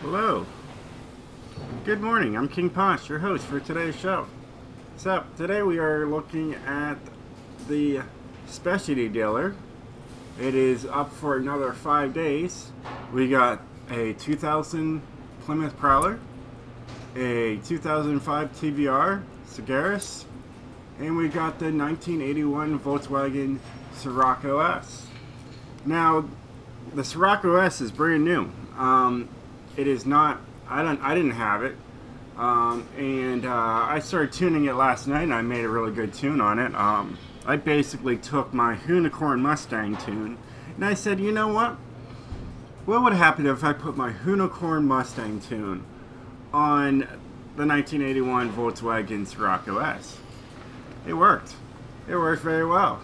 Hello. Good morning. I'm King Posh, your host for today's show. So, today we are looking at the specialty dealer. It is up for another 5 days. We got a 2000 Plymouth Prowler, a 2005 TVR Sagaris, and we got the 1981 Volkswagen Scirocco S. Now, the Scirocco S is brand new. It is not. I didn't have it, and I started tuning it last night, and I made a really good tune on it. I basically took my Unicorn Mustang tune, and I said, you know what? What would happen if I put my Unicorn Mustang tune on the 1981 Volkswagen Scirocco S? It worked. It worked very well.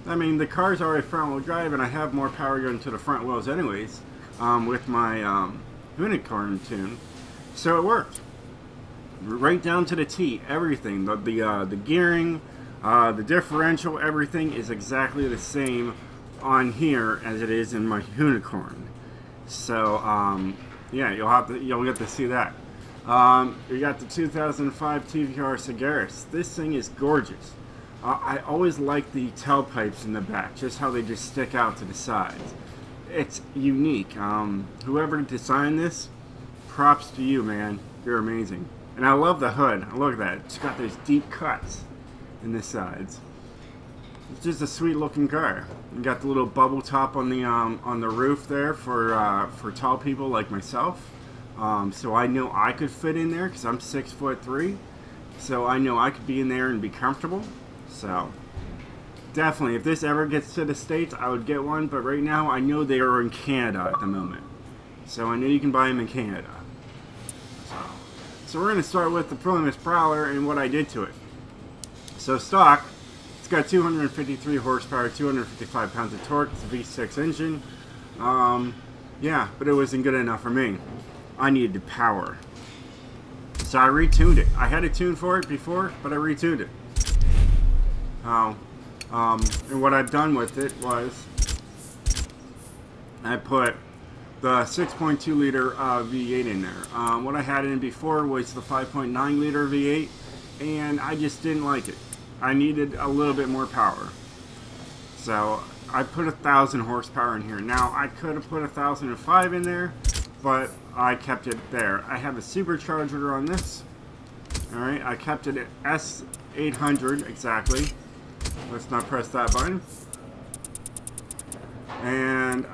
I mean, the car's already front-wheel drive, and I have more power going to the front wheels anyways, with my Unicorn tune. So it worked. Right down to the T. Everything. The gearing, the differential, everything is exactly the same on here as it is in my Unicorn. So, yeah, you'll get to see that. You got the 2005 TVR Sagaris. This thing is gorgeous. I always like the tailpipes in the back, just how they just stick out to the sides. It's unique. Whoever designed this, props to you, man. You're amazing. And I love the hood. Look at that. It's got those deep cuts in the sides. It's just a sweet looking car. You got the little bubble top on the roof there for tall people like myself. So I know I could fit in there because I'm 6'3". So I know I could be in there and be comfortable. So definitely, if this ever gets to the States, I would get one. But right now, I know they are in Canada at the moment. So I know you can buy them in Canada. So we're going to start with the Plymouth Prowler and what I did to it. So stock, it's got 253 horsepower, 255 pounds of torque. It's a V6 engine. Yeah, but it wasn't good enough for me. I needed the power. So I retuned it. I had a tune for it before, but I retuned it. And what I've done with it was I put the 6.2 liter V8 in there. What I had in before was the 5.9 liter V8, and I just didn't like it. I needed a little bit more power. So I put 1,000 horsepower in here. Now I could have put 1,005 in there, but I kept it there. I have a supercharger on this. Alright, I kept it at S800 exactly. Let's not press that button. And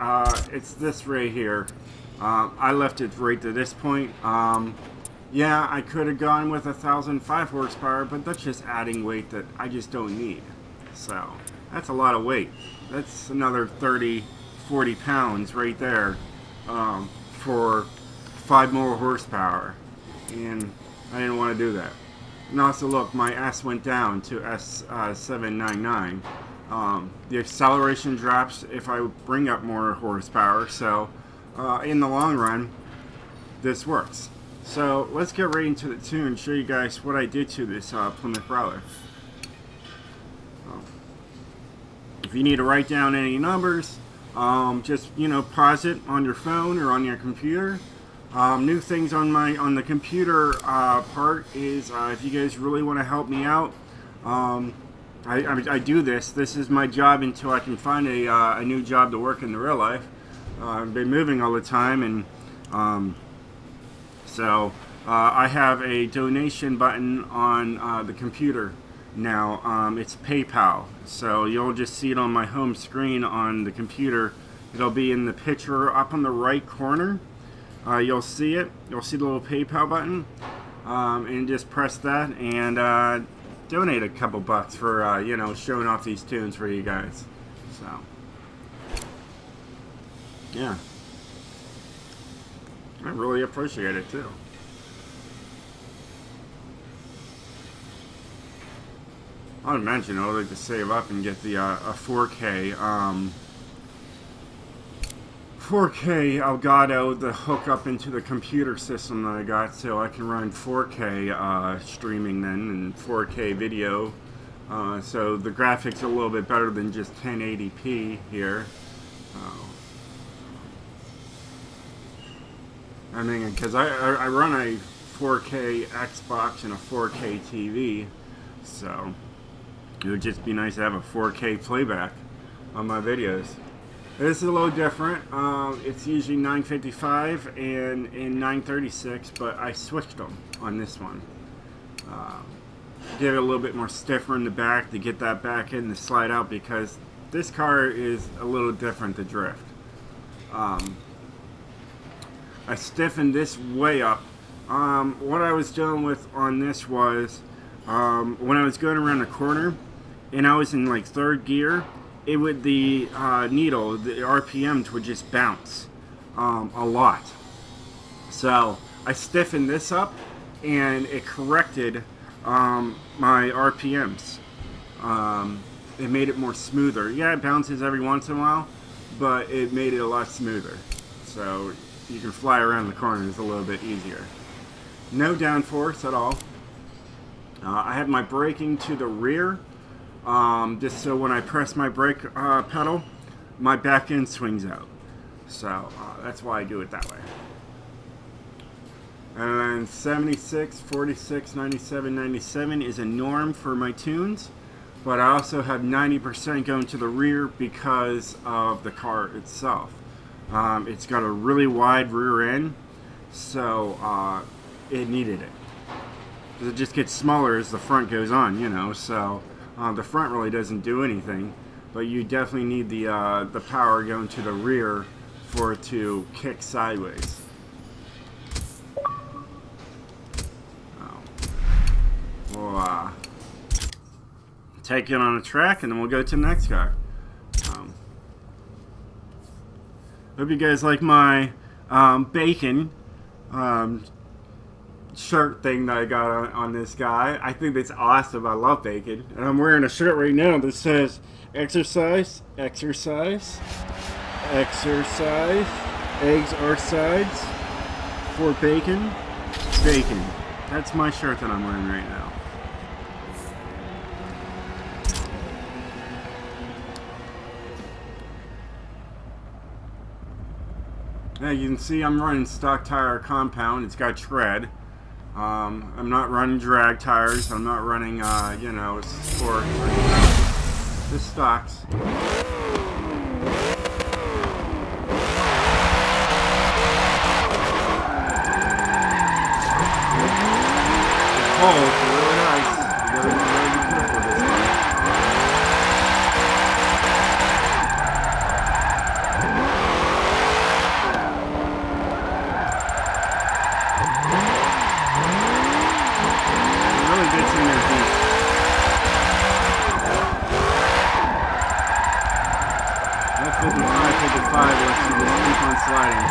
it's this right here. I left it right to this point. Yeah, I could have gone with 1,005 horsepower, but that's just adding weight that I just don't need. So that's a lot of weight. That's another 30, 40 pounds right there for 5 more horsepower. And I didn't want to do that. And also, look, my S went down to S799. The acceleration drops if I bring up more horsepower, so in the long run, this works. So let's get right into the tune and show you guys what I did to this Plymouth Prowler. If you need to write down any numbers, just pause it on your phone or on your computer. New things on the computer part is if you guys really want to help me out, I do this. This is my job until I can find a new job to work in the real life. I've been moving all the time, and so I have a donation button on the computer now. It's PayPal, so you'll just see it on my home screen on the computer. It'll be in the picture up on the right corner. You'll see it. You'll see the little PayPal button, and just press that and donate a couple bucks for showing off these tunes for you guys. So yeah, I really appreciate it too. I would mention I would like to save up and get the a 4K 4K Elgato to hook up into the computer system that I got, so I can run 4K streaming then and 4K video. So the graphics are a little bit better than just 1080p here. I mean, because I run a 4K Xbox and a 4K TV, so it would just be nice to have a 4K playback on my videos. This is a little different. It's usually 955 and in 936, but I switched them on this one. Give it a little bit more stiffer in the back to get that back in to slide out, because this car is a little different to drift. I stiffened this way up. What I was dealing with on this was when I was going around a corner and I was in like third gear, it would, the needle, the RPMs would just bounce a lot. So I stiffened this up and it corrected my RPMs. It made it more smoother. Yeah, it bounces every once in a while, but it made it a lot smoother. So you can fly around the corners a little bit easier. No downforce at all. I have my braking to the rear, just so when I press my brake pedal, my back end swings out. So that's why I do it that way. And then 76, 46, 97, 97 is a norm for my tunes, but I also have 90% going to the rear because of the car itself. It's got a really wide rear end, so it needed it. It just gets smaller as the front goes on, you know, so the front really doesn't do anything, but you definitely need the power going to the rear for it to kick sideways. We'll take it on a track and then we'll go to the next car. Hope you guys like my bacon shirt thing that I got on this guy. I think that's awesome. I love bacon. And I'm wearing a shirt right now that says exercise, exercise, exercise, eggs are sides for bacon, bacon. That's my shirt that I'm wearing right now. Now you can see I'm running stock tire compound. It's got tread. I'm not running drag tires. I'm not running, you know, sport. Just stocks. It's cold. It's really nice. You gotta be careful with this one. That 55, lets you just keep on sliding.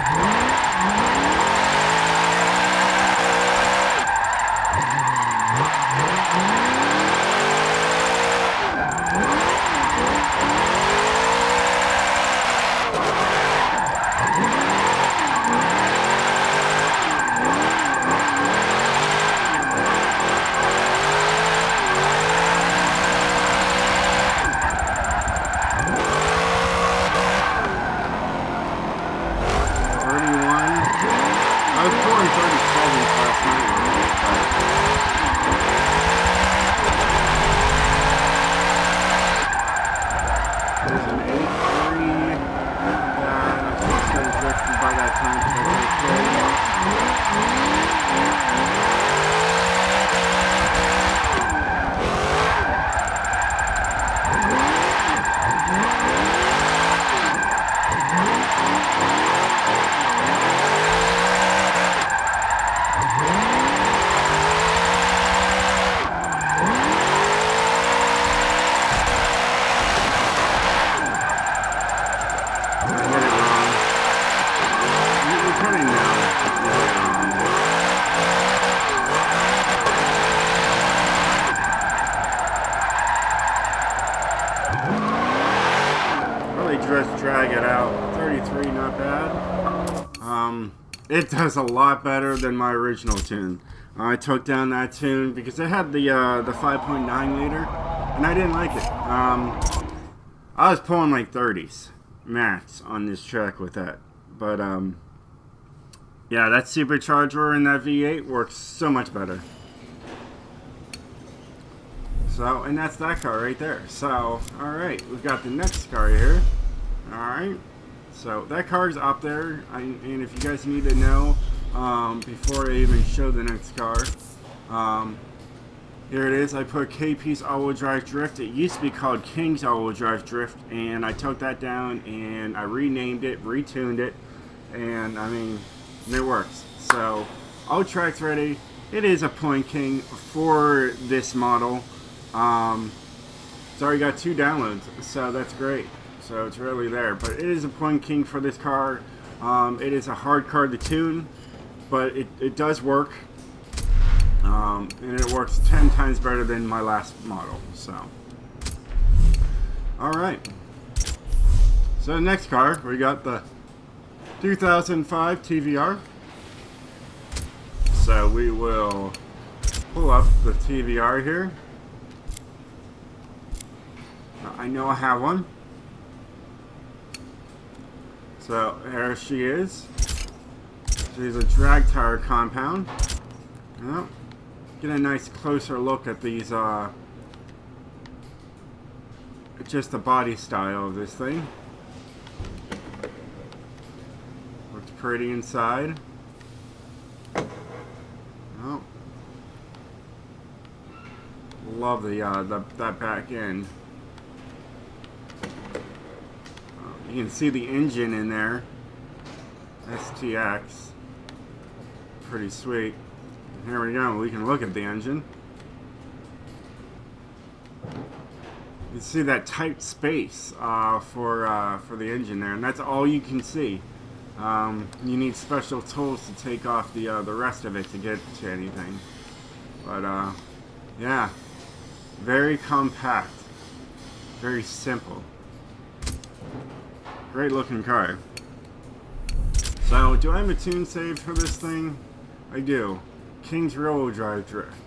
I was pulling 37 last night. There's an 8.3. I think it's going to drift by that time. Just drag it out. 33, not bad. It does a lot better than my original tune. I took down that tune because it had the 5.9 liter, and I didn't like it. I was pulling like 30s max on this track with that, but Yeah, that supercharger in that V8 works so much better. So, and that's that car right there. So, alright, we've got the next car here. Alright, so that car's up there. And if you guys need to know, before I even show the next car, here it is. I put KP's all-wheel drive drift. It used to be called King's all-wheel drive drift, and I took that down and I renamed it, retuned it, and I mean, it works. So, all tracks ready. It is a Point King for this model. It's already got 2 downloads, so that's great. So it's really there, but it is a Point King for this car. It is a hard car to tune, but it does work, and it works 10 times better than my last model. So, all right. So the next car, we got the 2005 TVR. So we will pull up the TVR here. I know I have one. So there she is. She's a drag tire compound. Yep. Get a nice closer look at these, just the body style of this thing. Looks pretty inside. Oh. Love that back end. You can see the engine in there. STX. Pretty sweet. Here we go. We can look at the engine. You see that tight space for the engine there, and that's all you can see. You need special tools to take off the rest of it to get to anything. But yeah, very compact, very simple. Great looking car. So, do I have a tune saved for this thing? I do. King's rear-wheel drive drift.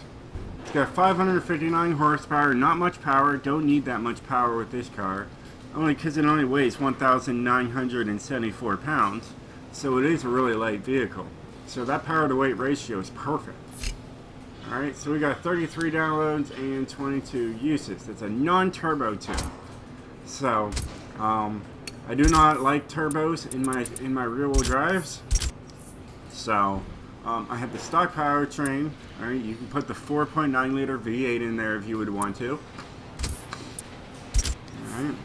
It's got 559 horsepower, not much power. Don't need that much power with this car. Only because it only weighs 1,974 pounds. So it is a really light vehicle. So that power to weight ratio is perfect. Alright, so we got 33 downloads and 22 uses. It's a non-turbo tune. So, I do not like turbos in my rear-wheel drives, so I have the stock powertrain. All right, you can put the 4.9 liter V8 in there if you would want to. All right,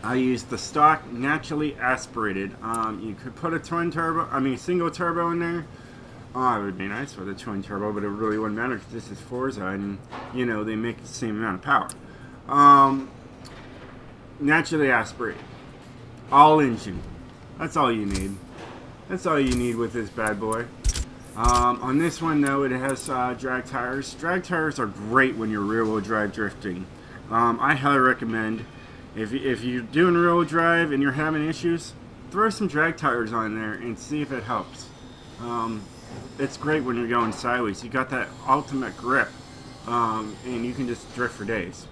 I use the stock naturally aspirated. You could put a single turbo in there. Oh, it would be nice with a twin turbo, but it really wouldn't matter because this is Forza, and you know they make the same amount of power. Naturally aspirated. All engine. That's all you need. That's all you need with this bad boy. On this one though, it has drag tires. Drag tires are great when you're rear-wheel drive drifting. I highly recommend, if you're doing rear-wheel drive and you're having issues, throw some drag tires on there and see if it helps. It's great when you're going sideways. You got that ultimate grip, and you can just drift for days.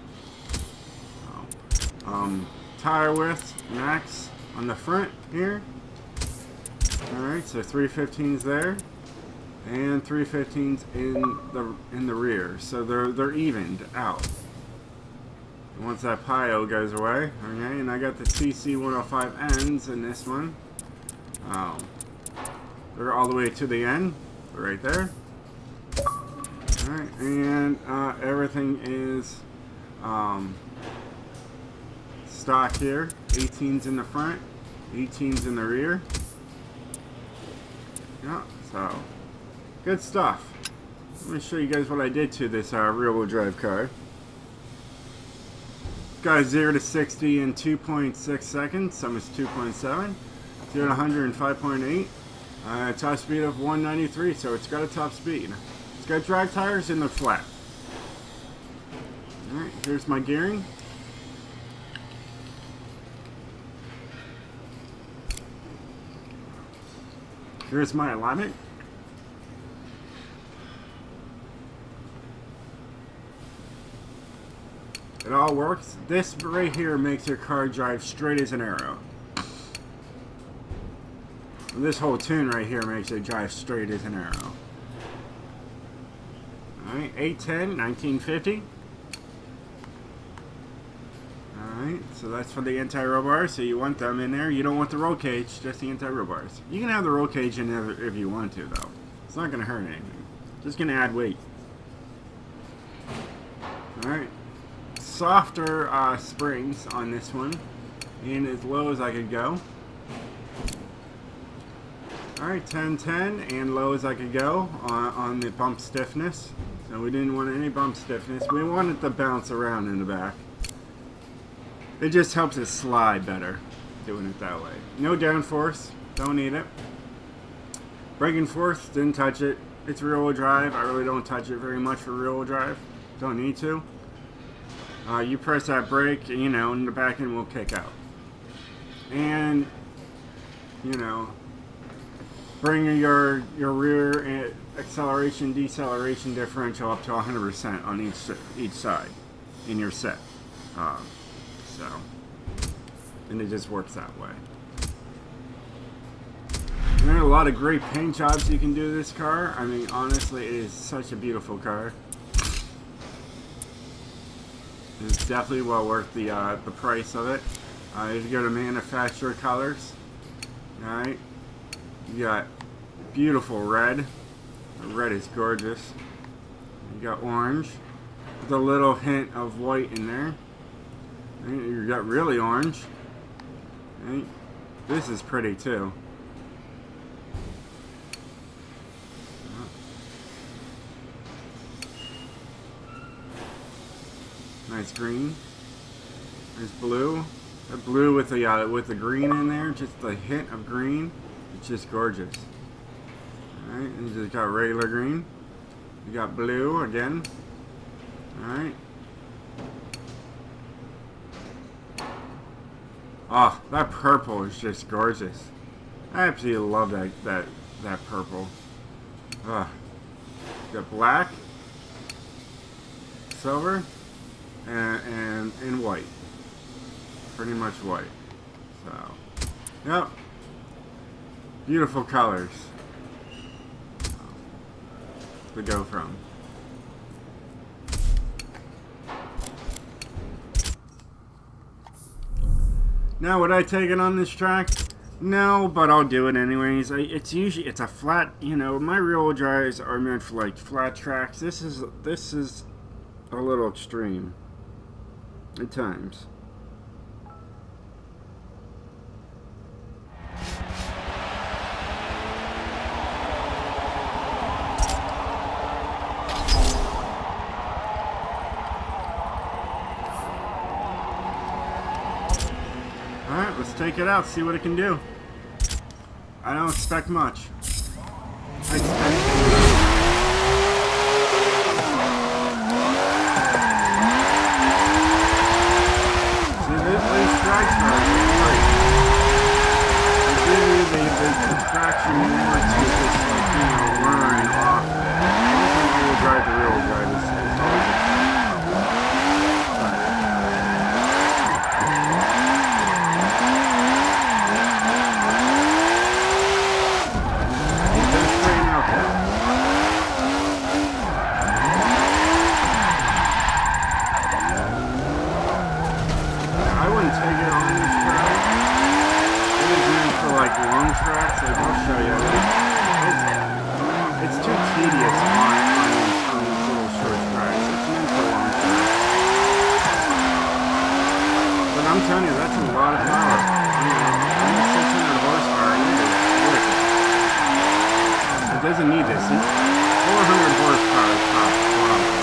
Tire width max on the front here. Alright, so 315s there and 315s in the rear. So they're evened out. And once that PIO goes away, okay, and I got the CC105Ns in this one. They're all the way to the end, right there. Alright, and everything is stock here. 18s in the front, 18s in the rear. Yeah, so good stuff. Let me show you guys what I did to this rear-wheel drive car. Got 0 to 60 in 2.6 seconds. Some is 2.7. 0 to 100 in 5.8. Top speed of 193, so it's got a top speed. It's got drag tires and they're flat. Alright, here's my gearing. Here's my alignment. It all works. This right here makes your car drive straight as an arrow. This whole tune right here makes it drive straight as an arrow. Alright, 810, 1950. Alright, so that's for the anti-roll bars, so you want them in there. You don't want the roll cage, just the anti-roll bars. You can have the roll cage in there if you want to, though. It's not going to hurt anything. Just going to add weight. Alright, softer springs on this one, and as low as I could go. Alright, 1010, and low as I could go on the bump stiffness. So we didn't want any bump stiffness. We wanted to bounce around in the back. It just helps it slide better, doing it that way. No downforce, don't need it. Braking force, didn't touch it. It's rear-wheel drive. I really don't touch it very much for rear-wheel drive. Don't need to. You press that brake, you know, and the back end will kick out. And, you know, bring your rear acceleration, deceleration differential up to 100% on each side in your set. So, and it just works that way. And there are a lot of great paint jobs you can do this car. I mean, honestly, it is such a beautiful car. It's definitely well worth the price of it. If you go to manufacturer colors, alright, you got beautiful red. The red is gorgeous. You got orange with a little hint of white in there. You got really orange. Right? This is pretty too. Nice green. There's blue. The blue with the green in there, just a hint of green. It's just gorgeous. All right, and you just got regular green. You got blue again. All right. Oh, that purple is just gorgeous. I absolutely love that purple. Ah, got black, silver, and white. Pretty much white. So, yep. Beautiful colors to go from. Now, would I take it on this track? No, but I'll do it anyways. It's a flat, you know, my rear-wheel drives are meant for like flat tracks. This is a little extreme at times. Alright, let's take it out, see what it can do. I don't expect much. I expect these strikes are great. They give you the traction you want to just like, you know, learn off of it. Anything you drive the real drive is always a long tracks, like I'll show you. It's too tedious on these little short tracks. It's meant for long tracks. But I'm telling you, that's a lot of power. You know, 600 horsepower, it doesn't need this. 400 horsepower top. Wow.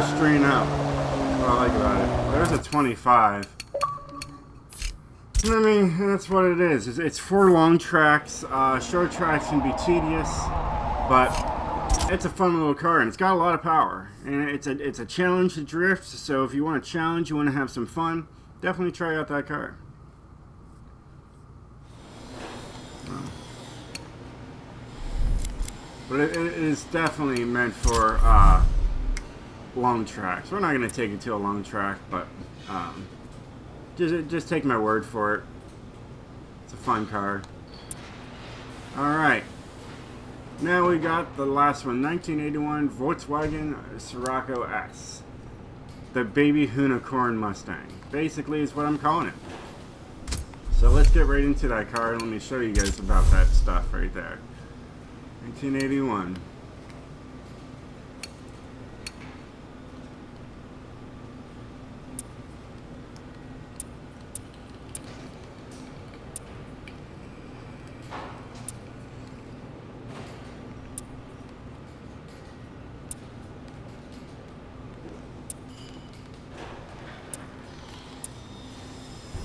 pedestrian out. That's what I like about it. There's a 25. I mean, that's what it is. It's for long tracks. Short tracks can be tedious, but it's a fun little car, and it's got a lot of power. And it's a challenge to drift, so if you want a challenge, you want to have some fun, definitely try out that car. But it is definitely meant for long tracks. We're not going to take it to a long track, but just take my word for it. It's a fun car. Alright. Now we got the last one. 1981 Volkswagen Scirocco S. The baby unicorn Mustang. Basically is what I'm calling it. So let's get right into that car and let me show you guys about that stuff right there. 1981.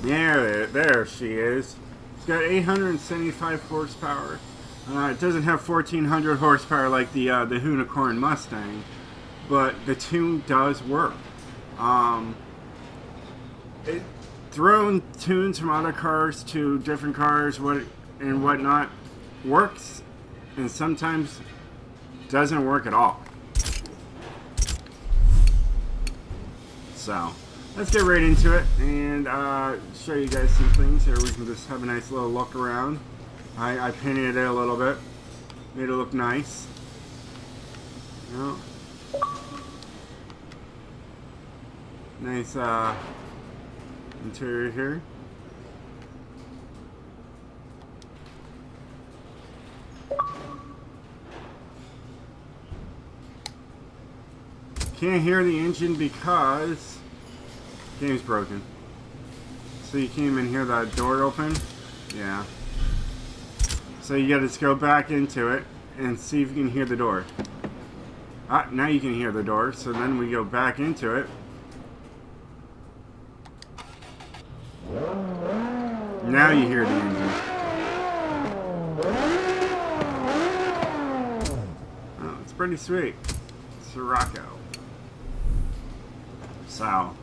Yeah, there she is. It's got 875 horsepower. It doesn't have 1400 horsepower like the Unicorn Mustang, but the tune does work. Throwing tunes from other cars to different cars and whatnot works, and sometimes doesn't work at all. So let's get right into it and show you guys some things here. We can just have a nice little look around. I painted it a little bit, made it look nice. You know, nice interior here. Can't hear the engine because game's broken. So you can't even hear that door open. Yeah. So you gotta just go back into it and see if you can hear the door. Now you can hear the door, so then we go back into it. Now you hear the engine. Oh, it's pretty sweet. Scirocco. So,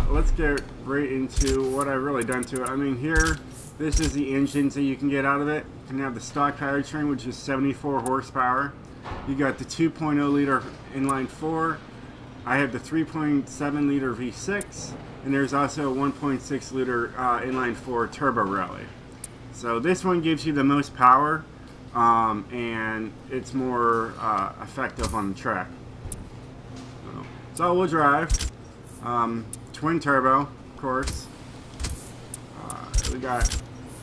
let's get right into what I've really done to it. I mean, here, this is the engines that you can get out of it. You can have the stock powertrain, which is 74 horsepower. You got the 2.0 liter inline 4. I have the 3.7 liter V6, and there's also a 1.6 liter inline 4 turbo rally. So this one gives you the most power, and it's more effective on the track. So, it's all-wheel drive, twin turbo, of course. We got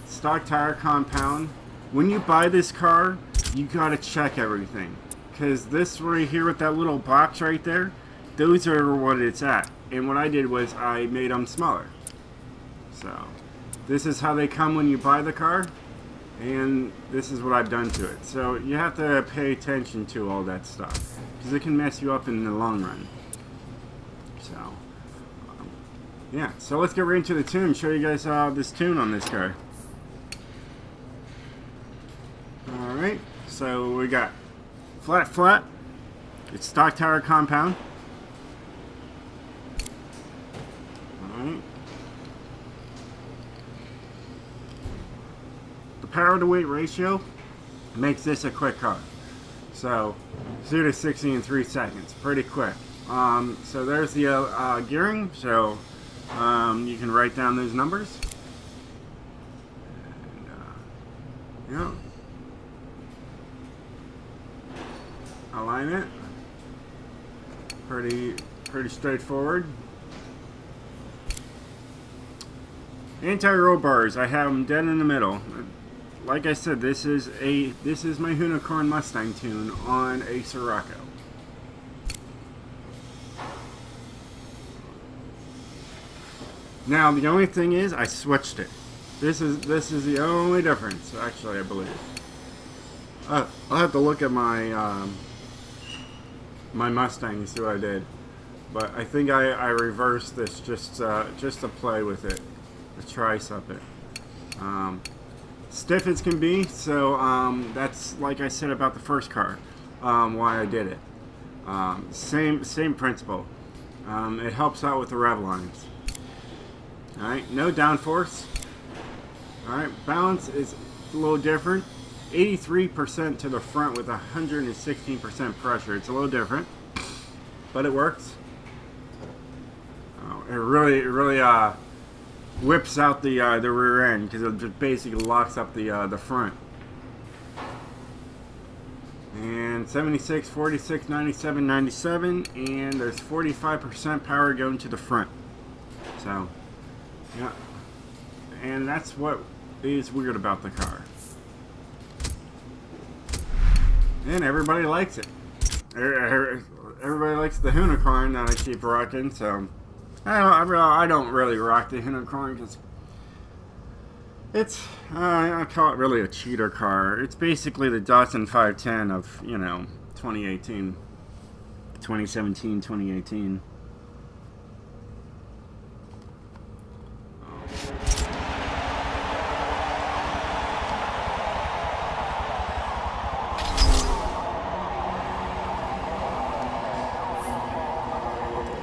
stock tire compound. When you buy this car, you gotta check everything, because this right here with that little box right there, those are what it's at. And what I did was I made them smaller. So this is how they come when you buy the car, and this is what I've done to it. So you have to pay attention to all that stuff, because it can mess you up in the long run. So yeah, so let's get right into the tune, show you guys this tune on this car. Alright, so we got flat, it's stock tire compound. Alright. The power to weight ratio makes this a quick car. So 0 to 60 in 3 seconds, pretty quick. So there's the gearing, so you can write down those numbers. And, yeah. Alignment, pretty straightforward. Anti-roll bars, I have them dead in the middle. Like I said, this is my Unicorn Mustang tune on a Scirocco. Now the only thing is I switched it. This is the only difference, actually, I believe. I'll have to look at my my Mustang and see what I did. but I think I reversed this just to play with it, to try something. Stiff as can be, so that's like I said about the first car, why I did it. Same principle. It helps out with the rev lines. Alright, no downforce. Alright, balance is a little different. 83% to the front with 116% pressure. It's a little different, but it works. It really whips out the rear end, because it just basically locks up the front. And 76, 46, 97, 97, and there's 45% power going to the front. So, yeah. And that's what is weird about the car. And everybody likes it. Everybody likes the unicorn that I keep rocking, so I don't really rock the unicorn because it's, I call it really a cheater car. It's basically the Datsun 510 of, 2018, 2017, 2018.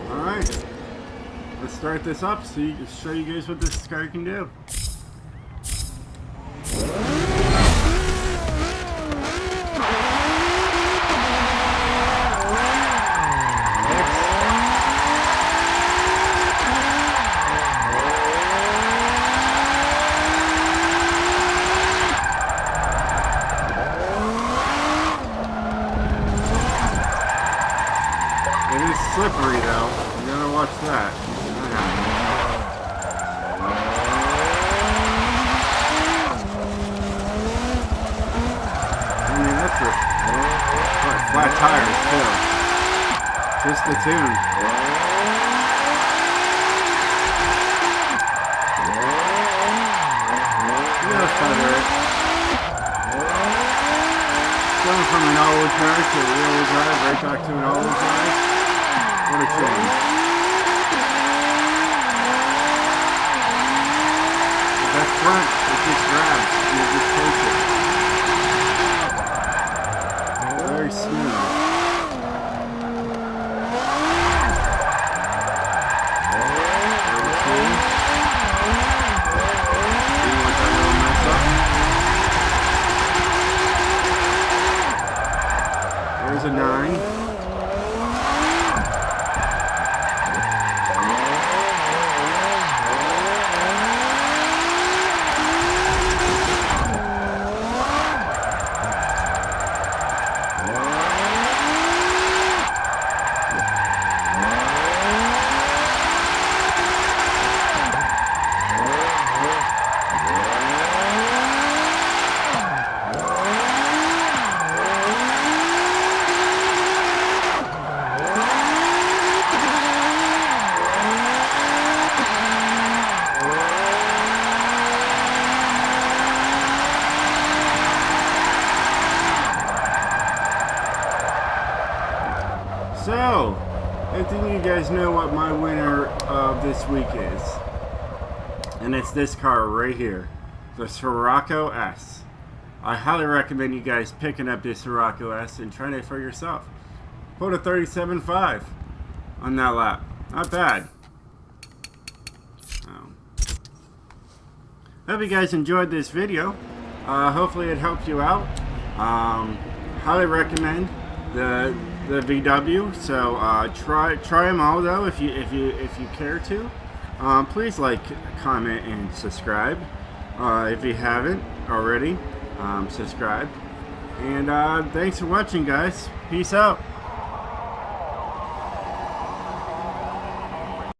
Alright, let's start this up so you can show you guys what this car can do. Slippery though. You gotta watch that. I mean, that's flat tires too. Just the tune. Yeah, that's kind of it. Going from an all-wheel drive to a rear-wheel drive, right back to an all-wheel drive. What a change. That front, it just grabs and it just takes it. Very smooth. There's a 9. So, I think you guys know what my winner of this week is. And it's this car right here. The Scirocco S. I highly recommend you guys picking up this Scirocco S and trying it for yourself. Put a 37.5 on that lap. Not bad. Hope you guys enjoyed this video. Hopefully it helped you out. Highly recommend the VW. So try them all though if you care to. Please like, comment, and subscribe if you haven't already. Subscribe. And thanks for watching, guys. Peace out.